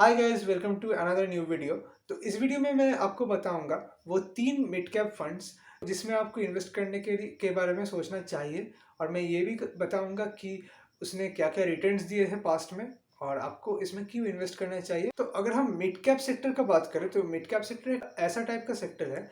Hi guys, welcome to another new video. तो इस video में मैं आपको बताऊंगा वो 3 मिड कैप फंड्स जिसमें आपको इन्वेस्ट करने के बारे में सोचना चाहिए। और मैं ये भी बताऊंगा कि उसने क्या क्या रिटर्न्स दिए हैं पास्ट में और आपको इसमें क्यों इन्वेस्ट करना चाहिए। तो अगर हम मिड कैप सेक्टर का बात करें तो मिड कैप सेक्टर एक ऐसा टाइप का सेक्टर है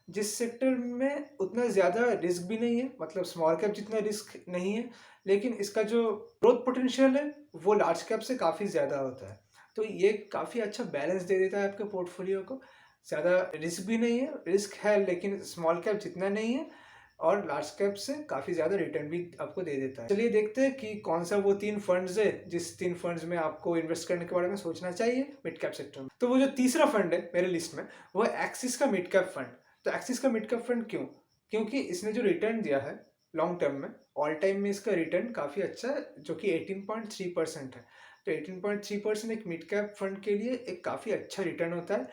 जिस सेक्टर में उतना ज़्यादा रिस्क भी नहीं है, मतलब स्मॉल कैप जितना रिस्क नहीं है, लेकिन इसका जो ग्रोथ पोटेंशियल है वो लार्ज कैप से काफ़ी ज़्यादा होता है। तो ये काफ़ी अच्छा बैलेंस दे देता है आपके पोर्टफोलियो को। ज़्यादा रिस्क भी नहीं है, रिस्क है लेकिन स्मॉल कैप जितना नहीं है, और लार्ज कैप से काफ़ी ज़्यादा रिटर्न भी आपको दे देता है। चलिए देखते हैं कि कौन सा वो 3 फंड्स है जिस 3 फंड्स में आपको इन्वेस्ट करने के बारे में सोचना चाहिए मिड कैप सेक्टर में। तो वो जो तीसरा फंड है मेरे लिस्ट में वो है एक्सिस का मिड कैप फंड। तो एक्सिस का मिड कैप फंड क्यों? क्योंकि इसने जो रिटर्न दिया है लॉन्ग टर्म में, ऑल टाइम में इसका रिटर्न काफ़ी अच्छा है, जो कि 18.3% है। तो 18.3% एक मिड कैप फंड के लिए एक काफ़ी अच्छा रिटर्न होता है।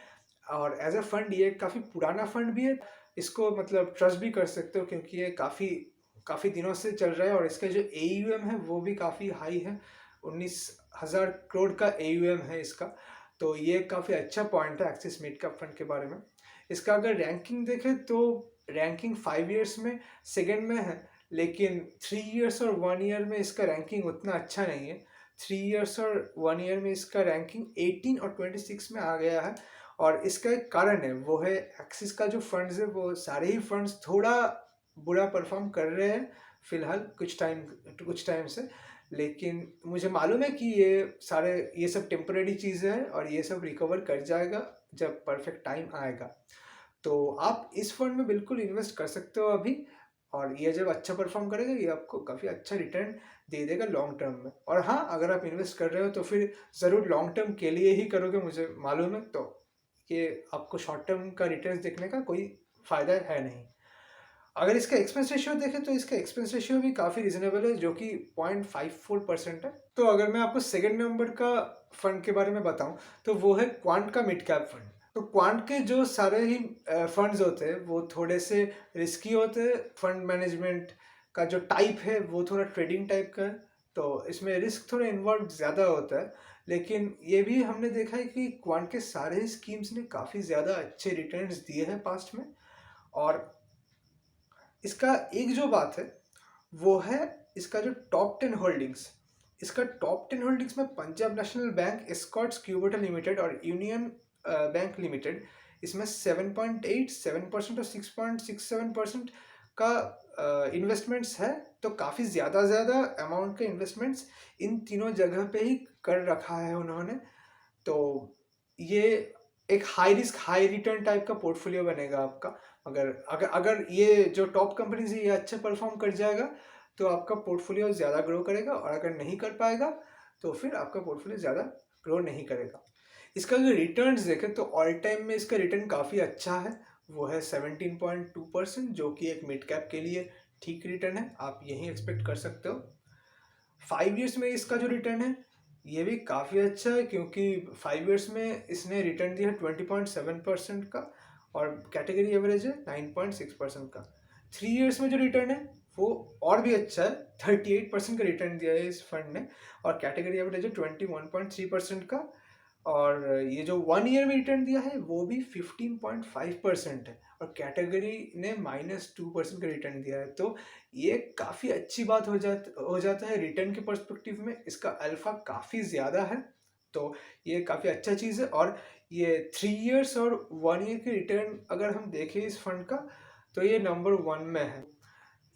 और एज अ फंड ये काफ़ी पुराना फंड भी है, इसको मतलब ट्रस्ट भी कर सकते हो क्योंकि ये काफ़ी काफ़ी दिनों से चल रहा है और इसका जो AUM है वो भी काफ़ी हाई है। 19,000 करोड़ का AUM है इसका। तो ये काफ़ी अच्छा पॉइंट है एक्सिस मिड कैप फंड के बारे में। इसका अगर रैंकिंग देखें तो रैंकिंग 5 ईयर्स में सेकेंड में है, लेकिन 3 ईयर्स और 1 ईयर में इसका रैंकिंग उतना अच्छा नहीं है। 3 ईयर्स और 1 ईयर में इसका रैंकिंग 18 और 26 में आ गया है। और इसका एक कारण है, वो है एक्सिस का जो फंड्स है वो सारे ही फंड्स थोड़ा बुरा परफॉर्म कर रहे हैं फिलहाल कुछ टाइम से। लेकिन मुझे मालूम है कि ये सब टेम्परेरी चीज़ें हैं और ये सब रिकवर कर जाएगा जब परफेक्ट टाइम आएगा। तो आप इस फंड में बिल्कुल इन्वेस्ट कर सकते हो अभी, और ये जब अच्छा परफॉर्म करेगा ये आपको काफ़ी अच्छा रिटर्न दे देगा लॉन्ग टर्म में। और हाँ, अगर आप इन्वेस्ट कर रहे हो तो फिर ज़रूर लॉन्ग टर्म के लिए ही करोगे, मुझे मालूम है। तो ये आपको शॉर्ट टर्म का रिटर्न देखने का कोई फ़ायदा है नहीं। अगर इसका एक्सपेंस रेशियो देखें तो इसका एक्सपेंस रेशियो भी काफ़ी रिजनेबल है, जो कि 0.54% है। तो अगर मैं आपको सेकंड नंबर का फंड के बारे में बताऊं तो वो है क्वांट का मिड कैप फंड। तो क्वांट के जो सारे ही फंड्स होते हैं वो थोड़े से रिस्की होते हैं। फंड मैनेजमेंट का जो टाइप है वो थोड़ा ट्रेडिंग टाइप का है, तो इसमें रिस्क थोड़ा इन्वॉल्व ज़्यादा होता है। लेकिन ये भी हमने देखा है कि क्वांट के सारे स्कीम्स ने काफ़ी ज़्यादा अच्छे रिटर्न्स दिए हैं पास्ट में। और इसका एक जो बात है वो है इसका जो टॉप 10 होल्डिंग्स। इसका टॉप 10 होल्डिंग्स में Punjab National Bank, Escorts Kubota Limited और यूनियन बैंक लिमिटेड, इसमें 7.8, 7% और 6.67% का इन्वेस्टमेंट्स है। तो काफ़ी ज़्यादा अमाउंट के इन्वेस्टमेंट्स इन तीनों जगह पे ही कर रखा है उन्होंने। तो ये एक high risk high return type का पोर्टफोलियो बनेगा आपका। अगर अगर अगर ये जो टॉप कंपनीज है ये अच्छा परफॉर्म कर जाएगा तो आपका पोर्टफोलियो ज़्यादा ग्रो करेगा, और अगर नहीं कर पाएगा तो फिर आपका पोर्टफोलियो ज़्यादा ग्रो नहीं करेगा। इसका जो रिटर्न्स देखें तो ऑल टाइम में इसका रिटर्न काफ़ी अच्छा है, वो है 17.2%, जो कि एक मिड कैप के लिए ठीक रिटर्न है, आप यही एक्सपेक्ट कर सकते हो। 5 ईयर्स में इसका जो रिटर्न है ये भी काफ़ी अच्छा है, क्योंकि 5 ईयर्स में इसने रिटर्न दिया है 20.7% का, और कैटेगरी एवरेज है 9.6% का। 3 ईयर्स में जो रिटर्न है वो और भी अच्छा है, 38% का रिटर्न दिया है इस फंड ने, और कैटेगरी एवरेज है 21.3% का। और ये जो 1 ईयर में रिटर्न दिया है वो भी 15.5% है, और कैटेगरी ने -2% का रिटर्न दिया है। तो ये काफ़ी अच्छी बात हो जाता है रिटर्न के पर्सपेक्टिव में, इसका अल्फा काफ़ी ज़्यादा है। तो ये काफ़ी अच्छा चीज़ है। और ये 3 ईयर्स और 1 ईयर के रिटर्न अगर हम देखें इस फंड का तो ये नंबर 1 में है।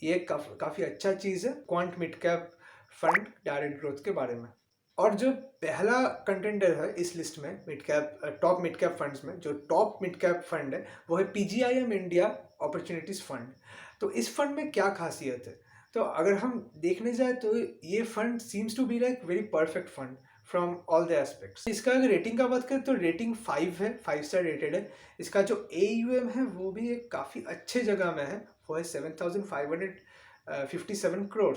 ये काफ़ी अच्छा चीज़ है quant mid cap fund direct growth के बारे में। और जो पहला कंटेंडर है इस लिस्ट में mid cap top mid cap funds में, जो टॉप मिड कैप फंड है वो है PGIM इंडिया अपॉर्चुनिटीज फंड। तो इस फंड में क्या खासियत है? तो अगर हम देखने जाए तो ये fund seems to be like very perfect fund from all the aspects. इसका अगर रेटिंग का बात करें तो रेटिंग 5 है, 5 स्टार रेटेड है। इसका जो AUM है वो भी एक काफ़ी अच्छे जगह में है, वो है 7,557 करोड़।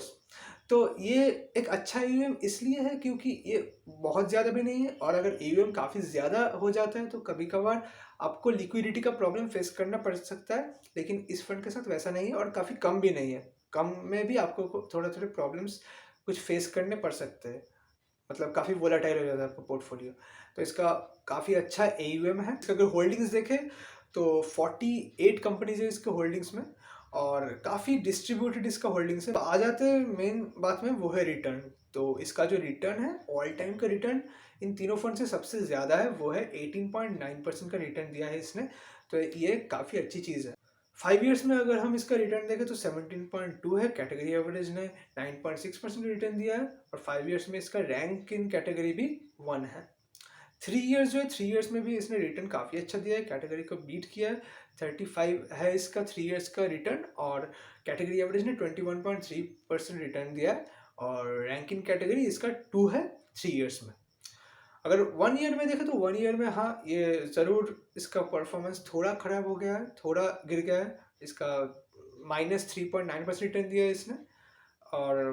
तो ये एक अच्छा AUM इसलिए है क्योंकि ये बहुत ज़्यादा भी नहीं है, और अगर AUM काफ़ी ज़्यादा हो जाता है तो कभी कभार आपको लिक्विडिटी का प्रॉब्लम फेस करना पड़ सकता है। लेकिन इस फंड के साथ वैसा नहीं है, और काफ़ी कम भी नहीं है। कम में भी आपको थोड़े थोड़े प्रॉब्लम्स कुछ फेस करने पड़ सकते हैं, मतलब काफ़ी वोलाटाइल हो जाता है आपका पोर्टफोलियो। तो इसका काफ़ी अच्छा AUM है। इसका अगर होल्डिंग्स देखें तो 48 कंपनीज है इसके होल्डिंग्स में और काफ़ी डिस्ट्रीब्यूटेड इसका होल्डिंग्स है। तो आ जाते हैं मेन बात में, वो है रिटर्न। तो इसका जो रिटर्न है, ऑल टाइम का रिटर्न इन तीनों फंड से सबसे ज़्यादा है, वो है 18.9% का रिटर्न दिया है इसने। तो ये काफ़ी अच्छी चीज़ है। 5 ईयर्स में अगर हम इसका रिटर्न देखें तो 17.2 है। कैटेगरी एवरेज ने 9.6% रिटर्न दिया है और 5 ईयर्स में इसका रैंक इन कैटेगरी भी 1 है। 3 ईयर्स जो है, 3 ईयर्स में भी इसने रिटर्न काफ़ी अच्छा दिया है, कैटेगरी को बीट किया है। 35 है इसका 3 ईयर्स का रिटर्न और कैटेगरी एवरेज ने 21.3% रिटर्न दिया है और रैंक इन कैटेगरी इसका 2 है 3 ईयर्स में। अगर 1 ईयर में देखें तो 1 ईयर में हाँ, ये ज़रूर इसका परफॉर्मेंस थोड़ा ख़राब हो गया है, थोड़ा गिर गया है। इसका -3.9% रिटर्न दिया है इसने और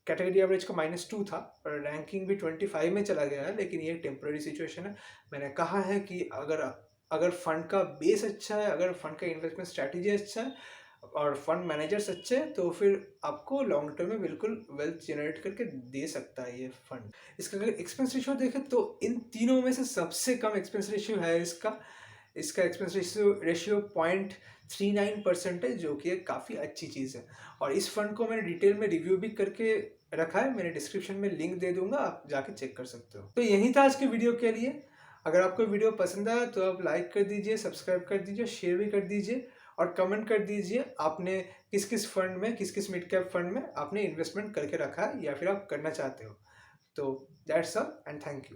कैटेगरी एवरेज का -2 था और रैंकिंग भी 25 में चला गया है। लेकिन ये टेम्पररी सिचुएशन है। मैंने कहा है कि अगर फंड का बेस अच्छा है, अगर फंड का इन्वेस्टमेंट स्ट्रैटेजी अच्छा है और फंड मैनेजर्स अच्छे हैं, तो फिर आपको लॉन्ग टर्म में बिल्कुल वेल्थ जनरेट करके दे सकता है ये फंड। इसका अगर एक्सपेंस रेशियो देखें तो इन तीनों में से सबसे कम एक्सपेंस रेशियो है इसका। इसका एक्सपेंस रेशियो 0.39% है, जो कि एक काफ़ी अच्छी चीज़ है। और इस फंड को मैंने डिटेल में रिव्यू भी करके रखा है, मैंने डिस्क्रिप्शन में लिंक दे दूंगा, आप जाके चेक कर सकते हो। तो यही था आज के वीडियो के लिए। अगर आपको वीडियो पसंद आया तो आप लाइक कर दीजिए, सब्सक्राइब कर दीजिए, शेयर भी कर दीजिए और कमेंट कर दीजिए आपने किस किस फंड में, किस किस मिड कैप फंड में आपने इन्वेस्टमेंट करके रखा है या फिर आप करना चाहते हो। तो that's all and thank you.